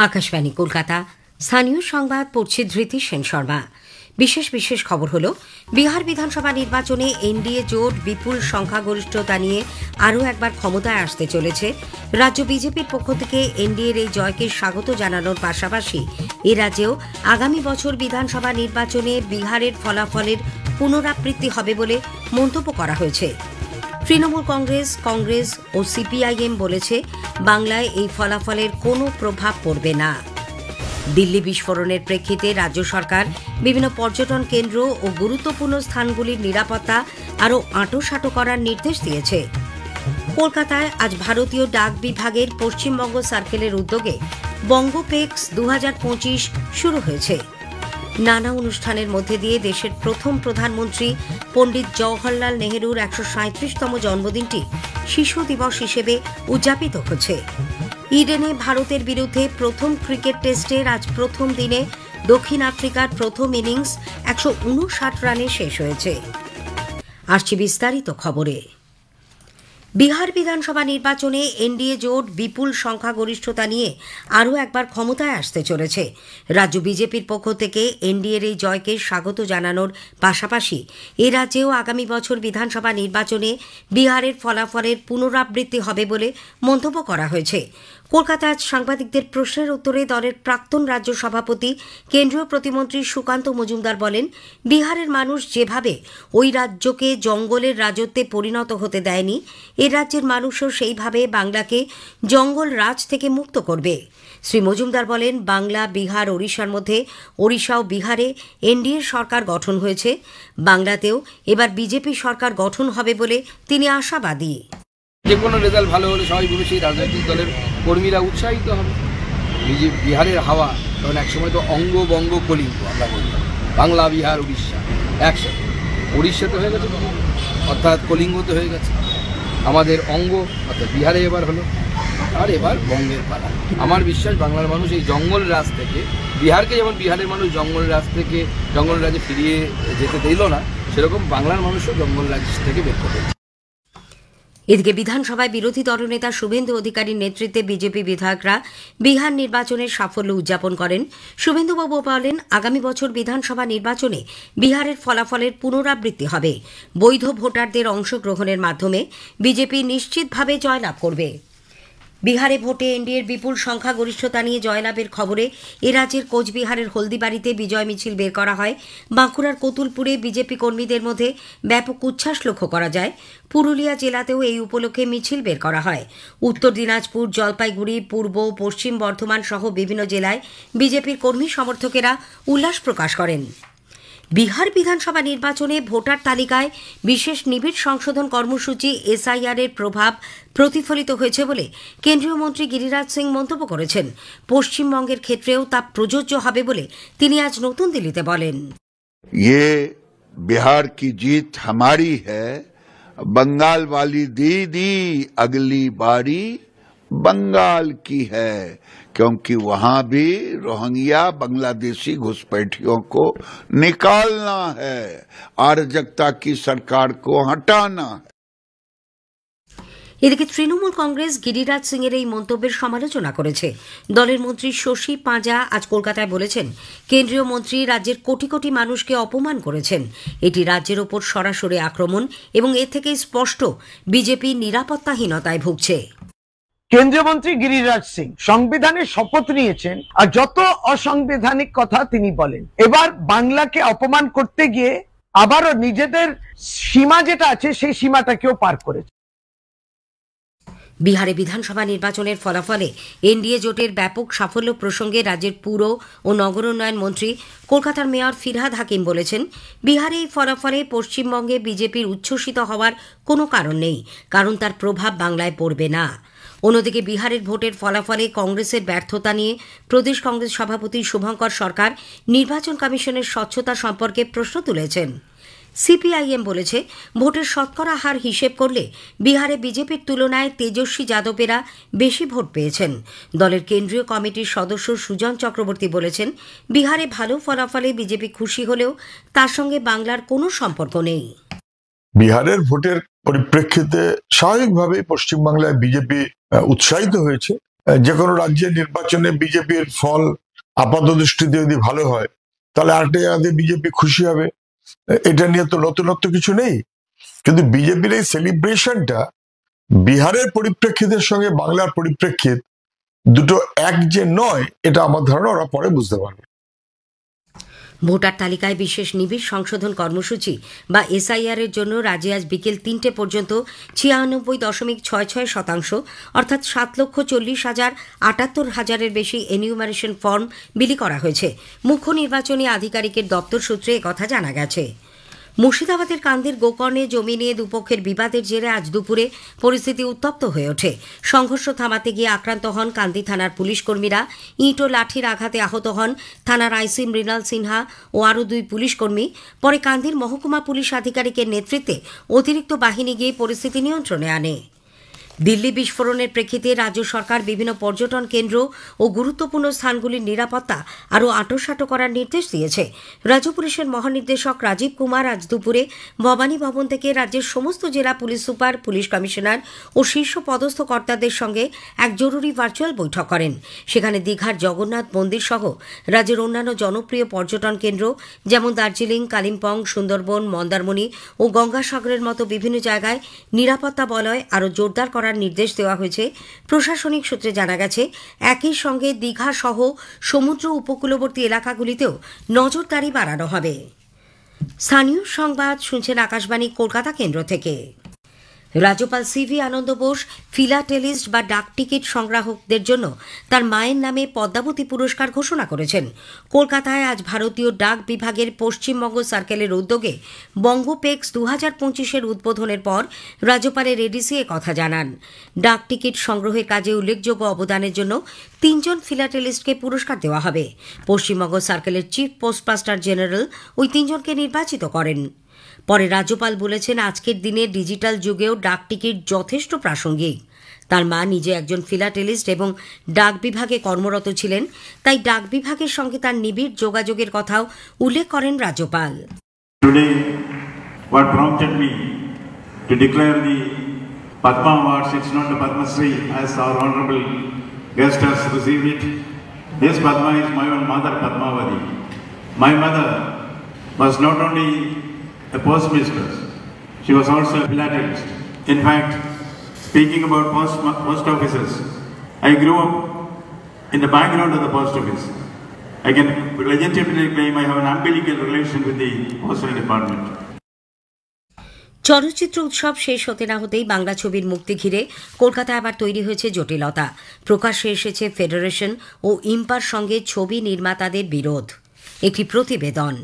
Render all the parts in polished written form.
আকাশবাণী কলকাতা। স্থানীয় সংবাদ পড়ছে ধৃতি সেন শর্মা। বিশেষ খবর হল, বিহার বিধানসভা নির্বাচনে এনডিএ জোট বিপুল সংখ্যাগরিষ্ঠতা নিয়ে আরও একবার ক্ষমতায় আসতে চলেছে। রাজ্য বিজেপির পক্ষ থেকে এনডিএর এই জয়কে স্বাগত জানানোর পাশাপাশি এ রাজ্যেও আগামী বছর বিধানসভা নির্বাচনে বিহারের ফলাফলের পুনরাবৃত্তি হবে বলে মন্তব্য করা হয়েছে। তৃণমূল কংগ্রেস ও সিপিআইএম বলেছে, বাংলায় এই ফলাফলের কোনো প্রভাব পড়বে না। দিল্লি বিস্ফোরণের প্রেক্ষিতে রাজ্য সরকার বিভিন্ন পর্যটন কেন্দ্র ও গুরুত্বপূর্ণ স্থানগুলির নিরাপত্তা আরও আঁটোসাঁটো করার নির্দেশ দিয়েছে। কলকাতায় আজ ভারতীয় ডাক বিভাগের পশ্চিমবঙ্গ সার্কেলের উদ্যোগে বঙ্গপেক্স 2025 শুরু হয়েছে। নানা অনুষ্ঠানের মধ্যে দিয়ে দেশের প্রথম প্রধানমন্ত্রী পণ্ডিত জওহরলাল নেহরুর 137তম জন্মদিনটি শিশু দিবস হিসেবে উদযাপিত হচ্ছে। ইডেনে ভারতের বিরুদ্ধে প্রথম ক্রিকেট টেস্টের আজ প্রথম দিনে দক্ষিণ আফ্রিকার প্রথম ইনিংস 159 রানে শেষ হয়েছে। আসছে বিস্তারিত খবরে। বিহার বিধানসভা নির্বাচনে এনডিএ জোট বিপুল সংখ্যাগরিষ্ঠতা নিয়ে আরও একবার ক্ষমতায় আসতে চলেছে। রাজ্য বিজেপির পক্ষ থেকে এনডিএর এই জয়কে স্বাগত জানানোর পাশাপাশি এ রাজ্যেও আগামী বছর বিধানসভা নির্বাচনে বিহারের ফলাফলের পুনরাবৃত্তি হবে বলে মন্তব্য করা হয়েছে। কলকাতায় সাংবাদিকদের প্রশ্নের উত্তরে দলের প্রাক্তন রাজ্য সভাপতি কেন্দ্রীয় প্রতিমন্ত্রী সুকান্ত মজুমদার বলেন, বিহারের মানুষ যেভাবে ওই রাজ্যকে জঙ্গলের রাজত্বে পরিণত হতে দেয়নি, এ রাজ্যের মানুষও সেইভাবে বাংলাকে জঙ্গল রাজ থেকে মুক্ত করবে। শ্রী মজুমদার বলেন, বাংলা, বিহার, ওড়িশার মধ্যে ওড়িশা ও বিহারে এনডিএ সরকার গঠন হয়েছে। বাংলাতেও এবার বিজেপি সরকার গঠন হবে বলে তিনি আশাবাদী। যে কোনো রেজাল্ট ভালো হলে স্বাভাবিকভাবে সেই রাজনৈতিক দলের কর্মীরা উৎসাহিত হবে। বিহারের হাওয়া কারণ একসময় তো অঙ্গ বঙ্গ কলিঙ্গ আমরা বলতাম, বাংলা, বিহার, উড়িষ্যা একসাথে। উড়িষ্যাতে হয়ে গেছে অর্থাৎ কলিঙ্গতে হয়ে গেছে, আমাদের অঙ্গ অর্থাৎ বিহারে এবার হলো, আর এবার বঙ্গের পালা। আমার বিশ্বাস বাংলার মানুষ এই জঙ্গল রাজ থেকে, বিহারকে যেমন বিহারের মানুষ জঙ্গল রাজ থেকে জঙ্গল রাজে ফিরিয়ে যেতে দিল না, সেরকম বাংলার মানুষও জঙ্গল রাজ থেকে বের করে। এদিকে বিধানসভায় বিরোধী দলনেতা শুভেন্দু অধিকারীর নেতৃত্বে বিজেপি বিধায়করা বিহার নির্বাচনের সাফল্য উদযাপন করেন। শুভেন্দুবাবু বলেন, আগামী বছর বিধানসভা নির্বাচনে বিহারের ফলাফলের পুনরাবৃত্তি হবে। বৈধ ভোটারদের অংশগ্রহণের মাধ্যমে বিজেপি নিশ্চিতভাবে জয়লাভ করবে। বিহারে ভোটে এনডিএর বিপুল সংখ্যাগরিষ্ঠতা নিয়ে জয়লাভের খবরে এ রাজ্যের কোচবিহারের হলদিবাড়িতে বিজয় মিছিল বের করা হয়। বাঁকুড়ার কতুলপুরে বিজেপি কর্মীদের মধ্যে ব্যাপক উচ্ছ্বাস লক্ষ্য করা যায়। পুরুলিয়া জেলাতেও এই উপলক্ষে মিছিল বের করা হয়। উত্তর দিনাজপুর, জলপাইগুড়ি, পূর্ব পশ্চিম বর্ধমান সহ বিভিন্ন জেলায় বিজেপির কর্মী সমর্থকেরা উল্লাস প্রকাশ করেন। বিহার বিধানসভা নির্বাচনে ভোটার তালিকায় বিশেষ নিবিড় সংশোধন কর্মসূচি এসআইআর এর প্রভাব প্রতিফলিত হয়েছে বলে কেন্দ্রীয় মন্ত্রী গিরিরাজ সিং মন্তব্য করেছেন। পশ্চিমবঙ্গের ক্ষেত্রেও তা প্রযোজ্য হবে বলে তিনি আজ নতুন দিল্লিতে বলেন, ये बिहार की जीत हमारी है, बंगाल वाली दीदी अगली बारी बंगाल की है, क्योंकि वहां भी रोहिंग्या बांग्लादेशी घुसपैठियों को निकालना है, अराजकता की सरकार को हटाना है। এদিকে তৃণমূল কংগ্রেস গিরিরাজ সিং এর এই মন্তব্যের সমালোচনা করেছে। দলের মন্ত্রী শশী পাঁজা আজ কলকাতায় বলেছেন, কেন্দ্রীয় মন্ত্রী রাজ্যের কোটি কোটি মানুষকে অপমান করেছেন। এটি রাজ্যের ওপর সরাসরি আক্রমণ এবং এ থেকেই স্পষ্ট বিজেপি নিরাপত্তাহীনতায় ভুগছে। কেন্দ্রীয় মন্ত্রী গিরিরাজ সিং সংবিধানের শপথ নিয়েছেন, আর যত অসাংবিধানিক কথা তিনি বলেন। এবার বাংলাকে অপমান করতে গিয়ে আবারও নিজেদের সীমা যেটা আছে সেই সীমাটাকেও পার করেছে। বিহারে বিধানসভা নির্বাচনের ফলাফলে এনডিএ জোটের ব্যাপক সাফল্য প্রসঙ্গে রাজ্যের পুর ও নগর উন্নয়ন মন্ত্রী কলকাতার মেয়র ফিরহাদ হাকিম বলেছেন, বিহারে এই ফলাফলে পশ্চিমবঙ্গে বিজেপির উচ্ছ্বসিত হওয়ার কোনো কারণ নেই, কারণ তার প্রভাব বাংলায় পড়বে না। অন্যদিকে বিহারের ভোটের ফলাফলে কংগ্রেসের ব্যর্থতা নিয়ে প্রদেশ কংগ্রেস সভাপতি শুভঙ্কর সরকার নির্বাচন কমিশনের স্বচ্ছতা সম্পর্কে প্রশ্ন তুলেছেন। সিপিআইএম বলেছে, ভোটের শতকরা হার হিসেব করলে বিহারে বিজেপির তুলনায় তেজস্বী যাদবেরা বেশি ভোট পেয়েছেন। দলের কেন্দ্রীয় কমিটির সদস্য সুজন চক্রবর্তী বলেছেন, বিহারে ভালো ফলাফলে বিজেপি খুশি হলেও তার সঙ্গে বাংলার কোনো সম্পর্ক নেই। বিহারের ভোটের পরিপ্রেক্ষিতে স্বাভাবিকভাবে পশ্চিমবাংলায় বিজেপি উৎসাহিত হয়েছে। যে কোনো রাজ্যের নির্বাচনে বিজেপির ফল আপাত দৃষ্টিতে যদি ভালো হয় তাহলে আরেকটা জায়গাতে বিজেপি খুশি হবে। এটা নিয়ে তো নতুনত্ব কিছু নেই, কিন্তু বিজেপির এই সেলিব্রেশনটা বিহারের পরিপ্রেক্ষিতের সঙ্গে বাংলার পরিপ্রেক্ষিত দুটো এক যে নয়, এটা আমার ধারণা ওরা পরে বুঝতে পারবে। ভোটার তালিকায় বিশেষ নিবিড় সংশোধন কর্মসূচি বা এসআইআর এর জন্য রাজ্যে আজ বিকেল ৩টে পর্যন্ত ৯৬.৬৬% অর্থাৎ ৭,৪০,৭৮,০০০ বেশি এনিউমারেশন ফর্ম বিলি করা হয়েছে। মুখ্য নির্বাচনী আধিকারিকের দপ্তর সূত্রে একথা জানা গেছে। মুর্শিদাবাদের কান্দির গোকর্ণে জমি নিয়ে দুপক্ষের বিবাদের জেরে আজ দুপুরে পরিস্থিতি উত্তপ্ত হয়ে ওঠে। সংঘর্ষ থামাতে গিয়ে আক্রান্ত হন কান্দি থানার পুলিশ কর্মীরা। ইঁট ও লাঠির আঘাতে আহত হন থানার আইসি মৃণাল সিনহা ও আরও 2 পুলিশ কর্মী। পরে কান্দির মহকুমা পুলিশ আধিকারিকের নেতৃত্বে অতিরিক্ত বাহিনী গিয়ে পরিস্থিতি নিয়ন্ত্রণে আনে। দিল্লি বিস্ফোরণের প্রেক্ষিতে রাজ্য সরকার বিভিন্ন পর্যটন কেন্দ্র ও গুরুত্বপূর্ণ স্থানগুলির নিরাপত্তা আরও আঁটোসাঁটো করার নির্দেশ দিয়েছে। রাজ্য পুলিশের মহানির্দেশক রাজীব কুমার আজ দুপুরে ভবানী ভবন থেকে রাজ্যের সমস্ত জেলা পুলিশ সুপার, পুলিশ কমিশনার ও শীর্ষ পদস্থ কর্তাদের সঙ্গে এক জরুরি ভার্চুয়াল বৈঠক করেন। সেখানে দীঘার জগন্নাথ মন্দির সহ রাজ্যের অন্যান্য জনপ্রিয় পর্যটন কেন্দ্র যেমন দার্জিলিং, কালিম্পং, সুন্দরবন, মন্দারমণি ও গঙ্গাসাগরের মতো বিভিন্ন জায়গায় নিরাপত্তা বলয় আরও জোরদার করার নির্দেশ দেওয়া হয়েছে। প্রশাসনিক সূত্রে জানা গেছে একই সঙ্গে দীঘা সহ সমুদ্র উপকূলবর্তী এলাকাগুলিতেও নজরদারি বাড়ানো হবে। স্থানীয় সংবাদ শুনছেন আকাশবাণী কলকাতা কেন্দ্র থেকে। রাজ্যপাল সিভি আনন্দ বোস ফিলাটেলিস্ট বা ডাক টিকিট সংগ্রাহকদের জন্য তার মায়ের নামে পদ্মাবতী পুরস্কার ঘোষণা করেছেন। কলকাতায় আজ ভারতীয় ডাক বিভাগের পশ্চিমবঙ্গ সার্কেলের উদ্যোগে বঙ্গপেক্স 2025-এর উদ্বোধনের পর রাজ্যপালের এডিসি কথা জানান। ডাক টিকিট সংগ্রহের কাজে উল্লেখযোগ্য অবদানের জন্য 3 জন ফিলাটেলিস্টকে পুরস্কার দেওয়া হবে। পশ্চিমবঙ্গ সার্কেলের চিফ পোস্টমাস্টার জেনারেল ওই 3 জনকে নির্বাচিত করেন। পরে রাজ্যপাল বলেছেন আজকের দিনে ডিজিটাল যুগেও ডাক টিকিট যথেষ্ট প্রাসঙ্গিক। তার মা নিজে একজন ফিলাটেলিস্ট এবং ডাক বিভাগে কর্মরত ছিলেন, তাই ডাক বিভাগের সঙ্গে তার নিবিড় যোগাযোগের কথাও উল্লেখ করেন রাজ্যপাল। Today, what prompted me to declare the Padma Awards, it's not the Padma Shri as our honorable guest has received it. This Padma is my own mother, Padmavati. My mother was not only a postmistress, she was also a philatelist. In fact, speaking about post offices, I grew up in the background of the post office. I can legitimately claim I have an umbilical relation with the postal department. চলচ্চিত্র উৎসব শেষ হতে না হতেই বাংলা ছবির মুক্তি ঘিরে কলকাতায় আবার তৈরি হয়েছে জটিলতা। প্রকাশ্যে এসেছে ফেডারেশন ও ইম্পার সঙ্গে ছবি নির্মাতাদের বিরোধ। একটি প্রতিবেদন।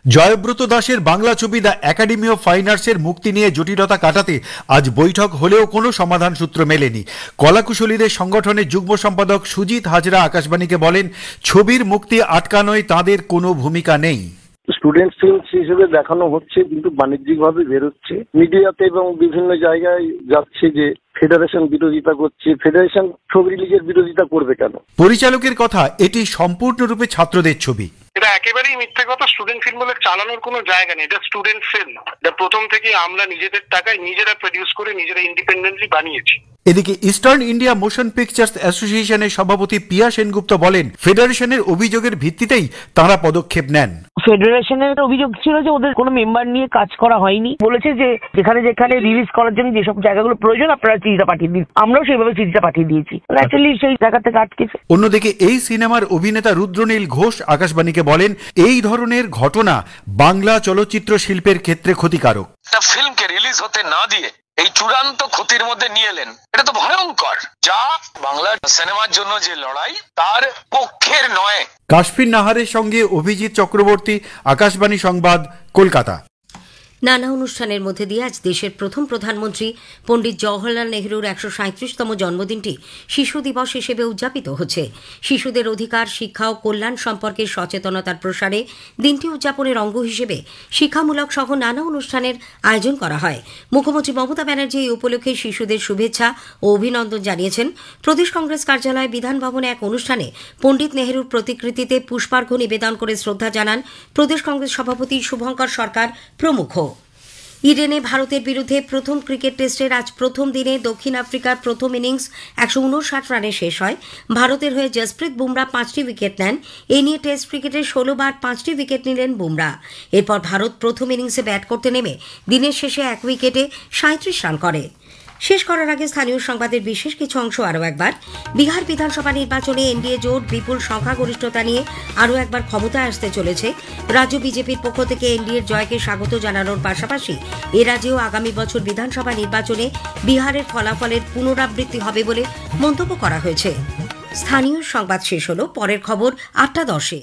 জয়ব্রত দাসের বাংলা ছবি দ্য একাডেমি অফ ফাইন আর্টসের মুক্তি নিয়ে জটিলতা কাটাতে আজ বৈঠক হলেও কোনো সমাধান সূত্র মেলেনি। কলাকুশলীদের সংগঠনের যুগ্ম সম্পাদক সুজিত হাজরা আকাশবাণীকে বলেন, ছবির মুক্তি আটকানোয় তাঁদের কোনো ভূমিকা নেই। স্টুডেন্ট ফিল্ম হিসেবে দেখানো হচ্ছে, কিন্তু বাণিজ্যিকভাবে বেরোচ্ছে মিডিয়াতে এবং বিভিন্ন জায়গায় যাচ্ছে যে ফেডারেশন বিরোধিতা করছে। ফেডারেশন ছবি রিলিজের বিরোধিতা করবে কেন? পরিচালকের কথা, এটি সম্পূর্ণরূপে ছাত্রদের ছবি। এটা একেবারেই মিথ্যে কথা। স্টুডেন্ট ফিল্ম বলে চালানোর কোনো জায়গা নেই। এটা স্টুডেন্ট ফিল্ম, এটা প্রথম থেকে আমরা নিজেদের টাকায় নিজেরা প্রডিউস করে নিজেরা ইন্ডিপেন্ডেন্টলি বানিয়েছি। এদিকে ইস্টার্ন ইন্ডিয়া মোশন পিকচার্স অ্যাসোসিয়েশনের সভাপতি পিয়া সেনগুপ্ত বলেন, ফেডারেশনের অভিযোগের ভিত্তিতেই তাঁরা পদক্ষেপ নেন। ফেডারেশনের অভিযোগ ছিল যে ওদের কোনো মেম্বার নিয়ে কাজ করা হয়নি। বলেছে যে যেখানে যেখানে রিলিজ করার জন্য যেসব জায়গাগুলো প্রয়োজন আপনারা চিঠিটা পাঠিয়ে দিন। আমরাও সেইভাবে চিঠিটা পাঠিয়ে দিয়েছি। অ্যাকচুয়ালি সেই জায়গা থেকে আটকেছে। অন্যদিকে এই সিনেমার অভিনেতা রুদ্রনীল ঘোষ আকাশবাণীকে বলেন, এই ধরনের ঘটনা বাংলা চলচ্চিত্র শিল্পের ক্ষেত্রে ক্ষতিকারক। একটা ফিল্মকে রিলিজ হতে না দিয়ে এই চূড়ান্ত ক্ষতির মধ্যে নিয়ে এলেন, এটা তো ভয়ঙ্কর, যা বাংলা সিনেমার জন্য যে লড়াই তার পক্ষের নয়। কাশফির নাহারের সঙ্গে অভিজিৎ চক্রবর্তী, আকাশবাণী সংবাদ, কলকাতা। নানা অনুষ্ঠানের মধ্যে দিয়ে আজ দেশের প্রথম প্রধানমন্ত্রী পণ্ডিত জওহরলাল নেহরুর 137তম জন্মদিনটি শিশু দিবস হিসেবে উদযাপিত হচ্ছে। শিশুদের অধিকার, শিক্ষা ও কল্যাণ সম্পর্কে সচেতনতার প্রসারে দিনটি উদযাপনের অঙ্গ হিসেবে শিক্ষামূলক সহ নানা অনুষ্ঠানের আয়োজন করা হয়। মুখ্যমন্ত্রী মমতা ব্যানার্জি এই উপলক্ষে শিশুদের শুভেচ্ছা ও অভিনন্দন জানিয়েছেন। প্রদেশ কংগ্রেস কার্যালয় বিধান ভবনে এক অনুষ্ঠানে পণ্ডিত নেহরুর প্রতিকৃতিতে পুষ্পার্ঘ্য নিবেদন করে শ্রদ্ধা জানান প্রদেশ কংগ্রেস সভাপতি শুভঙ্কর সরকার প্রমুখ। ইডেনে ভারতের বিরুদ্ধে প্রথম ক্রিকেট টেস্টের আজ প্রথম দিনে দক্ষিণ আফ্রিকার প্রথম ইনিংস 159 রানে শেষ হয়। ভারতের হয়ে জসপ্রীত বুমরা 5টি উইকেট নেন। এ নিয়ে টেস্ট ক্রিকেটে 16 বার 5টি উইকেট নিলেন বুমরা। এরপর ভারত প্রথম ইনিংসে ব্যাট করতে নেমে দিনের শেষে 1 উইকেটে 37 রান করে। শেষ করার আগে স্থানীয় সংবাদের বিশেষ কিছু অংশ আরও একবার। বিহার বিধানসভা নির্বাচনে এনডিএ জোট বিপুল সংখ্যাগরিষ্ঠতা নিয়ে আরও একবার ক্ষমতায় আসতে চলেছে। রাজ্য বিজেপির পক্ষ থেকে এনডিএর জয়কে স্বাগত জানানোর পাশাপাশি এ রাজ্যেও আগামী বছর বিধানসভা নির্বাচনে বিহারের ফলাফলের পুনরাবৃত্তি হবে বলে মন্তব্য করা হয়েছে। স্থানীয় সংবাদ শেষ হল। পরের খবর 8টা 10-এ।